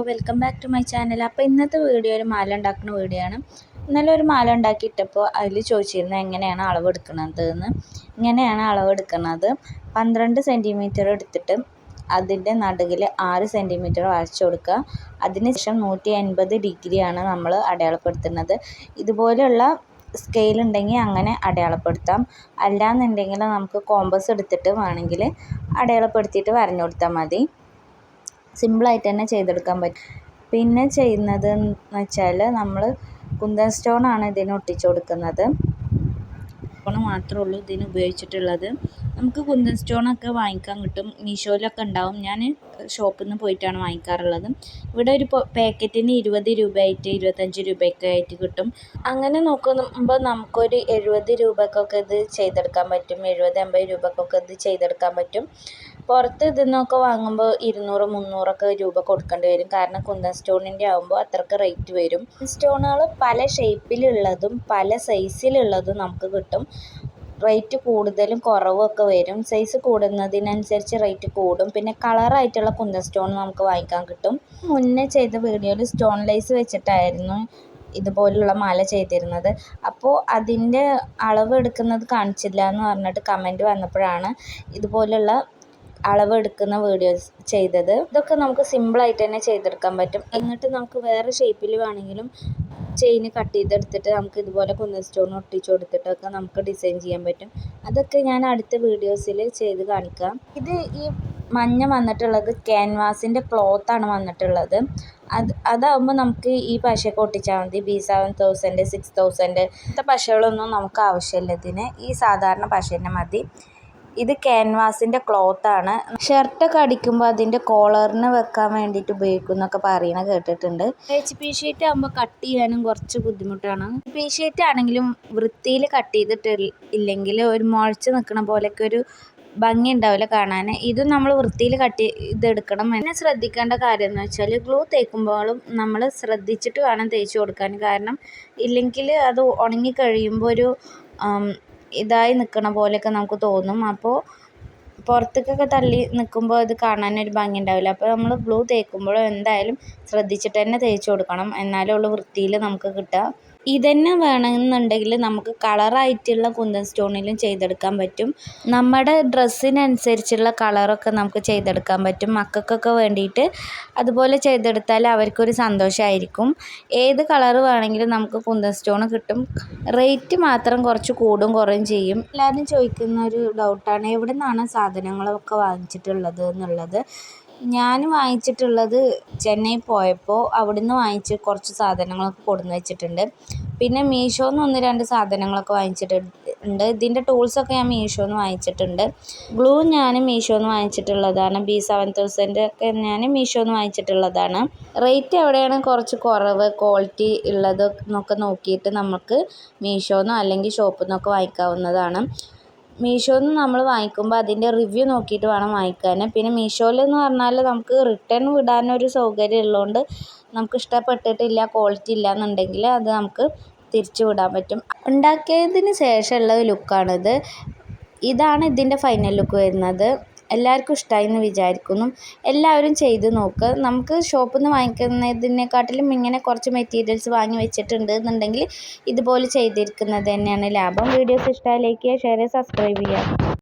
Welcome back to my channel. അപ്പോൾ ഇന്നത്തെ video ഒരു മാല ഉണ്ടാക്കുന്ന വീഡിയോ ആണ്. ഇന്നലെ ഒരു മാല ഉണ്ടാക്കിയിട്ടപ്പോൾ അതിൽ ചോദിച്ചിരുന്നത് എങ്ങനെയാണ് അളവെടുക്കുന്നത് എന്ന്. ഇങ്ങനെയാണ് അളവെടുക്കുന്നത്. 12 സെൻറ്റിമീറ്റർ എടുത്തിട്ട് അതിൻ്റെ നടുകിൽ 6 സെൻറ്റിമീറ്റർ വരച്ചു കൊടുക്കുക. അതിനുശേഷം 180 ഡിഗ്രിയാണ് നമ്മൾ അടയാളപ്പെടുത്തുന്നത്. ഇതുപോലെയുള്ള സ്കെയിൽ ഉണ്ടെങ്കിൽ അങ്ങനെ അടയാളപ്പെടുത്താം. അല്ലാന്നുണ്ടെങ്കിൽ നമുക്ക് കോമ്പസ് എടുത്തിട്ട് വേണമെങ്കിൽ അടയാളപ്പെടുത്തിയിട്ട് വരഞ്ഞു കൊടുത്താൽ മതി. സിമ്പിളായിട്ട് തന്നെ ചെയ്തെടുക്കാൻ പറ്റും. പിന്നെ ചെയ്യുന്നത് എന്ന് വെച്ചാൽ നമ്മൾ കുന്തൻ സ്റ്റോണാണ് ഇതിന് ഒട്ടിച്ചു കൊടുക്കുന്നത്. സ്റ്റോൺ മാത്രമേ ഉള്ളൂ ഇതിന് ഉപയോഗിച്ചിട്ടുള്ളത്. നമുക്ക് കുന്തൻ സ്റ്റോണൊക്കെ വാങ്ങിക്കാൻ കിട്ടും, മീഷോയിലൊക്കെ ഉണ്ടാവും. ഞാൻ ഷോപ്പിൽ നിന്ന് പോയിട്ടാണ് വാങ്ങിക്കാറുള്ളത്. ഇവിടെ ഒരു പാക്കറ്റിന് 20 രൂപയായിട്ട് 25 രൂപയൊക്കെ ആയിട്ട് കിട്ടും. അങ്ങനെ നോക്കുമ്പോൾ നമുക്കൊരു 70 രൂപക്കൊക്കെ ഇത് ചെയ്തെടുക്കാൻ പറ്റും. 70-80 രൂപക്കൊക്കെ ഇത് ചെയ്തെടുക്കാൻ പറ്റും. പുറത്ത് ഇതിന്നൊക്കെ വാങ്ങുമ്പോൾ 200-300 രൂപ കൊടുക്കേണ്ടി വരും. കാരണം കുന്തൻ സ്റ്റോണിൻ്റെ ആകുമ്പോൾ അത്രയ്ക്ക് റേറ്റ് വരും. സ്റ്റോണുകൾ പല ഷേപ്പിലുള്ളതും പല സൈസിലുള്ളതും നമുക്ക് കിട്ടും. റേറ്റ് കൂടുതലും കുറവൊക്കെ വരും. സൈസ് കൂടുന്നതിനനുസരിച്ച് റേറ്റ് കൂടും. പിന്നെ കളറായിട്ടുള്ള കുന്തൻ സ്റ്റോൺ നമുക്ക് വാങ്ങിക്കാൻ കിട്ടും. മുന്നേ ചെയ്ത വീഡിയോയിൽ സ്റ്റോൺ ലൈസ് വെച്ചിട്ടായിരുന്നു ഇതുപോലുള്ള മാല ചെയ്തിരുന്നത്. അപ്പോൾ അതിൻ്റെ അളവ് എടുക്കുന്നത് കാണിച്ചില്ല എന്ന് പറഞ്ഞിട്ട് കമൻറ്റ് വന്നപ്പോഴാണ് ഇതുപോലുള്ള അളവെടുക്കുന്ന വീഡിയോസ് ചെയ്തത്. ഇതൊക്കെ നമുക്ക് സിമ്പിളായിട്ട് തന്നെ ചെയ്തെടുക്കാൻ പറ്റും. എന്നിട്ട് നമുക്ക് വേറെ ഷേപ്പിൽ വേണമെങ്കിലും ചെയിന് കട്ട് ചെയ്തെടുത്തിട്ട് നമുക്ക് ഇതുപോലെ കുന്തൻ സ്റ്റോൺ ഒട്ടിച്ചു കൊടുത്തിട്ടൊക്കെ നമുക്ക് ഡിസൈൻ ചെയ്യാൻ പറ്റും. അതൊക്കെ ഞാൻ അടുത്ത വീഡിയോസിൽ ചെയ്ത് കാണിക്കാം. ഇത് ഈ മഞ്ഞ വന്നിട്ടുള്ളത് ക്യാൻവാസിൻ്റെ ക്ലോത്താണ് വന്നിട്ടുള്ളത്. അതാകുമ്പോൾ നമുക്ക് ഈ പശയൊക്കെ ഒട്ടിച്ചാൽ മതി. B7000 6000 ഇങ്ങനത്തെ പശകളൊന്നും നമുക്ക് ആവശ്യമില്ല ഇതിന്. ഈ സാധാരണ പശ തന്നെ മതി. ഇത് ക്യാൻവാസിൻ്റെ ക്ലോത്താണ്. ഷർട്ടൊക്കെ അടിക്കുമ്പോൾ അതിൻ്റെ കോളറിന് വെക്കാൻ വേണ്ടിയിട്ട് ഉപയോഗിക്കുന്നൊക്കെ പറയുന്നത് കേട്ടിട്ടുണ്ട്. HP ഷീറ്റ് ആകുമ്പോൾ കട്ട് ചെയ്യാനും കുറച്ച് ബുദ്ധിമുട്ടാണ്. HP ഷീറ്റ് ആണെങ്കിലും വൃത്തിയിൽ കട്ട് ചെയ്തിട്ടില്ലെങ്കിൽ ഒരു മുഴച്ച് നിൽക്കുന്ന പോലെയൊക്കെ ഒരു ഭംഗി ഉണ്ടാവില്ല കാണാൻ. ഇതും നമ്മൾ വൃത്തിയിൽ കട്ട് ചെയ്തെടുക്കണം. പിന്നെ ശ്രദ്ധിക്കേണ്ട കാര്യം എന്ന് വെച്ചാൽ ഗ്ലൂ തേക്കുമ്പോഴും നമ്മൾ ശ്രദ്ധിച്ചിട്ട് വേണം തേച്ച് കൊടുക്കാൻ. കാരണം ഇല്ലെങ്കിൽ അത് ഉണങ്ങി കഴിയുമ്പോൾ ഒരു ഇതായി നിൽക്കണ പോലെയൊക്കെ നമുക്ക് തോന്നും. അപ്പോൾ പുറത്തേക്കൊക്കെ തള്ളി നിൽക്കുമ്പോൾ അത് കാണാനൊരു ഭംഗി ഉണ്ടാവില്ല. അപ്പോൾ നമ്മൾ ഗ്ലൂ തേക്കുമ്പോഴും എന്തായാലും ശ്രദ്ധിച്ചിട്ട് തന്നെ തേച്ച് കൊടുക്കണം. എന്നാലേ ഉള്ളൂ വൃത്തിയിൽ നമുക്ക് കിട്ടുക. ഇതന്നെ വേണമെന്നുണ്ടെങ്കിൽ നമുക്ക് കളറായിട്ടുള്ള കുന്തൻ സ്റ്റോണിലും ചെയ്തെടുക്കാൻ പറ്റും. നമ്മുടെ ഡ്രസ്സിനനുസരിച്ചുള്ള കളറൊക്കെ നമുക്ക് ചെയ്തെടുക്കാൻ പറ്റും. മക്കൾക്കൊക്കെ വേണ്ടിയിട്ട് അതുപോലെ ചെയ്തെടുത്താൽ അവർക്കൊരു സന്തോഷമായിരിക്കും. ഏത് കളറ് വേണമെങ്കിലും നമുക്ക് കുന്തൻ സ്റ്റോൺ കിട്ടും. റേറ്റ് മാത്രം കുറച്ച് കൂടും കുറയും ചെയ്യും. എല്ലാവരും ചോദിക്കുന്ന ഒരു ഡൗട്ടാണ് എവിടെ നിന്നാണ് സാധനങ്ങളൊക്കെ വാങ്ങിച്ചിട്ടുള്ളത് എന്നുള്ളത്. ഞാൻ വാങ്ങിച്ചിട്ടുള്ളത് ചെന്നൈ പോയപ്പോൾ അവിടുന്ന് വാങ്ങിച്ച് കുറച്ച് സാധനങ്ങളൊക്കെ കൊടുന്ന് വെച്ചിട്ടുണ്ട്. പിന്നെ മീഷോന്ന് 1-2 സാധനങ്ങളൊക്കെ വാങ്ങിച്ചിട്ടുണ്ട്. ഇതിൻ്റെ ടൂൾസൊക്കെ ഞാൻ മീഷോന്ന് വാങ്ങിച്ചിട്ടുണ്ട്. ഗ്ലൂ ഞാൻ മീഷോന്ന് വാങ്ങിച്ചിട്ടുള്ളതാണ്. B7000 ഒക്കെ ഞാൻ മീഷോന്ന് വാങ്ങിച്ചിട്ടുള്ളതാണ്. റേറ്റ് എവിടെയാണ് കുറച്ച് കുറവ് ക്വാളിറ്റി ഉള്ളത് എന്നൊക്കെ നോക്കിയിട്ട് നമുക്ക് മീഷോന്നോ അല്ലെങ്കിൽ ഷോപ്പിൽ നിന്നൊക്കെ വാങ്ങിക്കാവുന്നതാണ്. മീഷോന്ന് നമ്മൾ വാങ്ങിക്കുമ്പോൾ അതിൻ്റെ റിവ്യൂ നോക്കിയിട്ട് വേണം വാങ്ങിക്കാൻ. പിന്നെ മീഷോയിലെന്ന് പറഞ്ഞാൽ നമുക്ക് റിട്ടേൺ വിടാനൊരു സൗകര്യം ഉള്ളതുകൊണ്ട് നമുക്ക് ഇഷ്ടപ്പെട്ടിട്ടില്ല ക്വാളിറ്റി ഇല്ല എന്നുണ്ടെങ്കിൽ അത് നമുക്ക് തിരിച്ചു വിടാൻ പറ്റും. ഉണ്ടാക്കിയതിന് ശേഷമുള്ള ലുക്കാണിത്. ഇതാണ് ഇതിൻ്റെ ഫൈനൽ ലുക്ക് വരുന്നത്. എല്ലാവർക്കും ഇഷ്ടമായി എന്ന് വിചാരിക്കുന്നു. എല്ലാവരും ചെയ്ത് നോക്കുക. നമുക്ക് ഷോപ്പിൽ നിന്ന് വാങ്ങിക്കുന്നതിനെക്കാട്ടിലും ഇങ്ങനെ കുറച്ച് മെറ്റീരിയൽസ് വാങ്ങി വെച്ചിട്ടുണ്ട് എന്നുണ്ടെങ്കിൽ ഇതുപോലെ ചെയ്തിരിക്കുന്നത് തന്നെയാണ് ലാഭം. വീഡിയോസ് ഇഷ്ടമായി ലൈക്ക് ചെയ്യുക, ഷെയർ ചെയ്യുക, സബ്സ്ക്രൈബ് ചെയ്യുക.